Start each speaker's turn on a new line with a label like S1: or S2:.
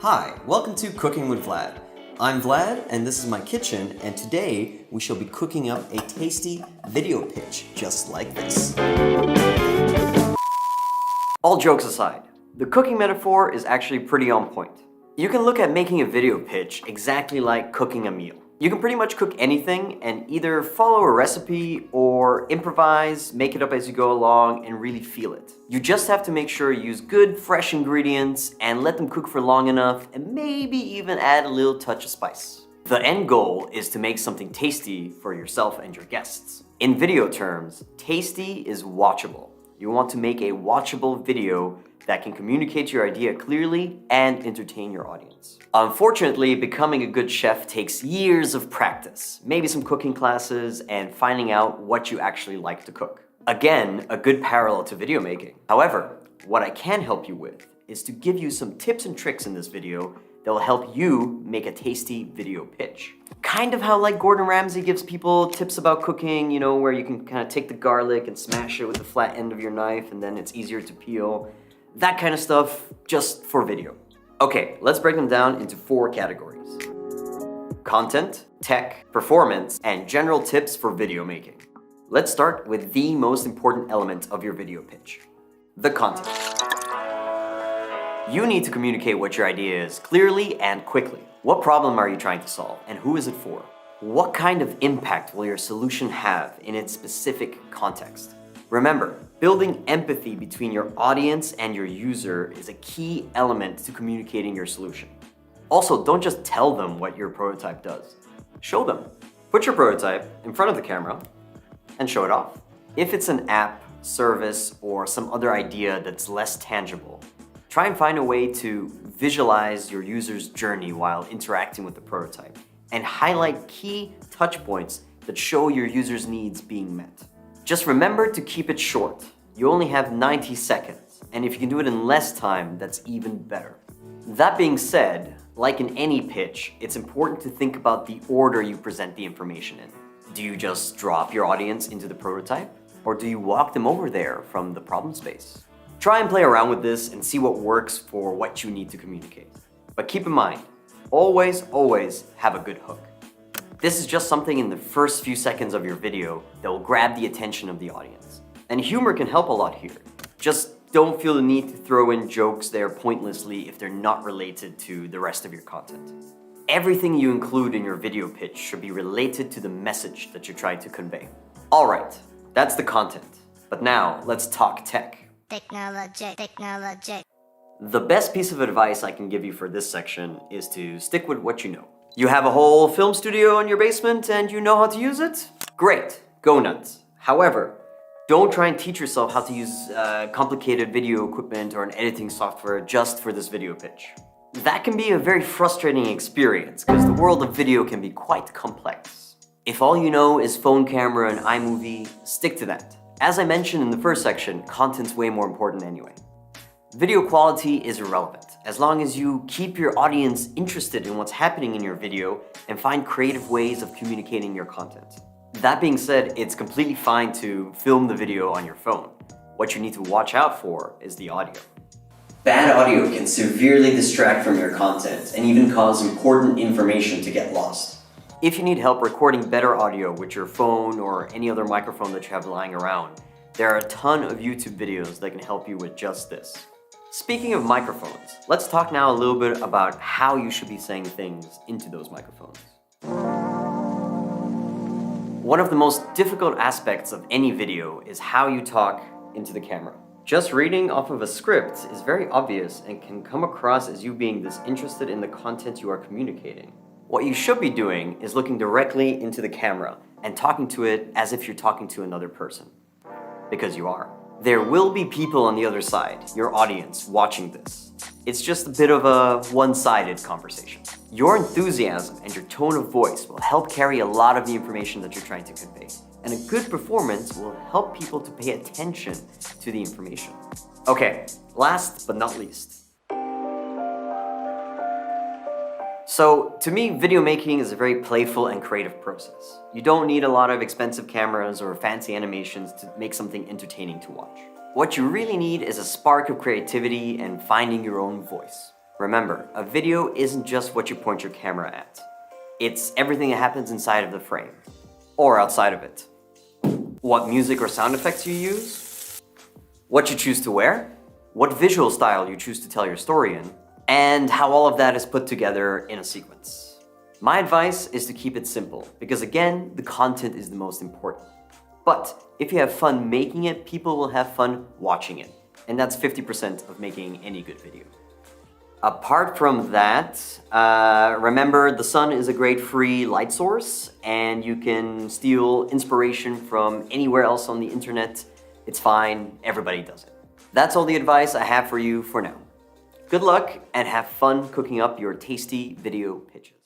S1: Hi, welcome to Cooking with Vlad. I'm Vlad, and this is my kitchen, and today we shall be cooking up a tasty video pitch just like this. All jokes aside, the cooking metaphor is actually pretty on point. You can look at making a video pitch exactly like cooking a meal. You can pretty much cook anything and either follow a recipe or improvise, make it up as you go along, and really feel it. You just have to make sure you use good, fresh ingredients and let them cook for long enough and maybe even add a little touch of spice. The end goal is to make something tasty for yourself and your guests. In video terms, tasty is watchable. You want to make a watchable video that can communicate your idea clearly and entertain your audience. Unfortunately, becoming a good chef takes years of practice, maybe some cooking classes, and finding out what you actually like to cook. Again, a good parallel to video making. However, what I can help you with is to give you some tips and tricks in this video that will help you make a tasty video pitch. Kind of how like Gordon Ramsay gives people tips about cooking, you know, where you can kind of take the garlic and smash it with the flat end of your knife and then it's easier to peel. That kind of stuff, just for video. Okay, let's break them down into 4 categories. Content, tech, performance, and general tips for video making. Let's start with the most important element of your video pitch, the content. You need to communicate what your idea is clearly and quickly. What problem are you trying to solve, and who is it for? What kind of impact will your solution have in its specific context? Remember, building empathy between your audience and your user is a key element to communicating your solution. Also, don't just tell them what your prototype does. Show them. Put your prototype in front of the camera and show it off. If it's an app, service, or some other idea that's less tangible, try and find a way to visualize your user's journey while interacting with the prototype and highlight key touch points that show your user's needs being met. Just remember to keep it short. You only have 90 seconds, and if you can do it in less time, that's even better. That being said, like in any pitch, it's important to think about the order you present the information in. Do you just drop your audience into the prototype, or do you walk them over there from the problem space? Try and play around with this and see what works for what you need to communicate. But keep in mind, always have a good hook. This is just something in the first few seconds of your video that will grab the attention of the audience. And humor can help a lot here. Just don't feel the need to throw in jokes there pointlessly if they're not related to the rest of your content. Everything you include in your video pitch should be related to the message that you're trying to convey. Alright, that's the content. But now, let's talk tech. Technology. The best piece of advice I can give you for this section is to stick with what you know. You have a whole film studio in your basement and you know how to use it? Great, go nuts. However, don't try and teach yourself how to use complicated video equipment or an editing software just for this video pitch. That can be a very frustrating experience because the world of video can be quite complex. If all you know is phone camera and iMovie, stick to that. As I mentioned in the first section, content's way more important anyway. Video quality is irrelevant, as long as you keep your audience interested in what's happening in your video and find creative ways of communicating your content. That being said, it's completely fine to film the video on your phone. What you need to watch out for is the audio. Bad audio can severely distract from your content and even cause important information to get lost. If you need help recording better audio with your phone or any other microphone that you have lying around, there are a ton of YouTube videos that can help you with just this. Speaking of microphones, let's talk now a little bit about how you should be saying things into those microphones. One of the most difficult aspects of any video is how you talk into the camera. Just reading off of a script is very obvious and can come across as you being disinterested in the content you are communicating. What you should be doing is looking directly into the camera and talking to it as if you're talking to another person. Because you are. There will be people on the other side, your audience, watching this. It's just a bit of a one-sided conversation. Your enthusiasm and your tone of voice will help carry a lot of the information that you're trying to convey. And a good performance will help people to pay attention to the information. Okay, last but not least. So, to me, video making is a very playful and creative process. You don't need a lot of expensive cameras or fancy animations to make something entertaining to watch. What you really need is a spark of creativity and finding your own voice. Remember, a video isn't just what you point your camera at. It's everything that happens inside of the frame, or outside of it. What music or sound effects you use, what you choose to wear, what visual style you choose to tell your story in, and how all of that is put together in a sequence. My advice is to keep it simple, because again, the content is the most important. But if you have fun making it, people will have fun watching it. And that's 50% of making any good video. Apart from that, remember the sun is a great free light source, and you can steal inspiration from anywhere else on the internet. It's fine, everybody does it. That's all the advice I have for you for now. Good luck and have fun cooking up your tasty video pitches.